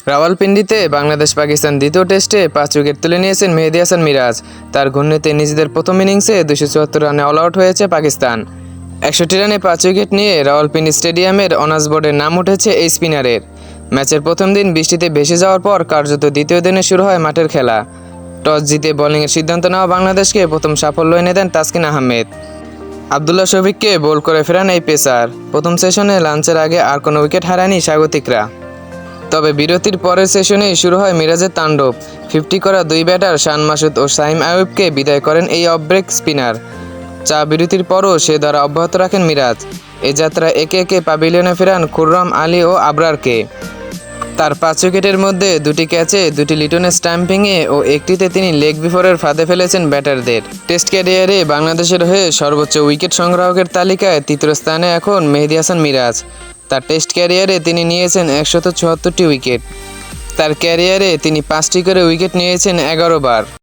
রাওয়ালপিন্ডিতে বাংলাদেশ পাকিস্তান দ্বিতীয় টেস্টে 5 উইকেট তুলে নিয়েছেন মেহেদী হাসান মিরাজ। তার ঘূর্ণিতে নিজেদের প্রথম ইনিংসে 274 রানে অল আউট হয়েছে পাকিস্তান। 61 রানে 5 উইকেট নিয়ে রাওয়ালপিন্ডি স্টেডিয়ামের অনার্স বোর্ডে নাম উঠেছে এই স্পিনারের। ম্যাচের প্রথম দিন বৃষ্টিতে ভেসে যাওয়ার পর কার্যত দ্বিতীয় দিনে শুরু হয় মাঠের খেলা। টস জিতে বোলিংয়ের সিদ্ধান্ত নেওয়া বাংলাদেশকে প্রথম সাফল্য এনে দেন তাসকিন আহমেদ। আবদুল্লাহ শফিককে বোল করে ফেরান এই পেসার। প্রথম সেশনে লাঞ্চের আগে আর কোনো উইকেট হারায়নি স্বাগতিকরা। তবে বিরতির পরের সেশনেই শুরু হয় মিরাজের তাণ্ডব। 50 করা দুই ব্যাটার শান মাসুদ ও শাহিম আইয়ুবকে বিদায় করেন এই অফ ব্রেক স্পিনার। চা বিরতির পরও সে ধারা অব্যাহত রাখেন মিরাজ। এ যাত্রায় একে একে প্যাভিলিয়নে ফেরান খুররাম আলী ও আবরারকে। তার 5 উইকেটের মধ্যে 2টি ক্যাচে 2টি লিটনের স্ট্যাম্পিংয়ে ও একটিতে তিনি লেগ বিফোরের ফাঁদে ফেলেছেন ব্যাটারদের। টেস্ট ক্যারিয়ারে বাংলাদেশের হয়ে সর্বোচ্চ উইকেট সংগ্রাহকের তালিকায় তৃতীয় স্থানে এখন মেহেদী হাসান মিরাজ। তার টেস্ট ক্যারিয়ারে তিনি নিয়েছেন 174টি উইকেট। তার ক্যারিয়ারে তিনি 5টি করে উইকেট নিয়েছেন 11 বার।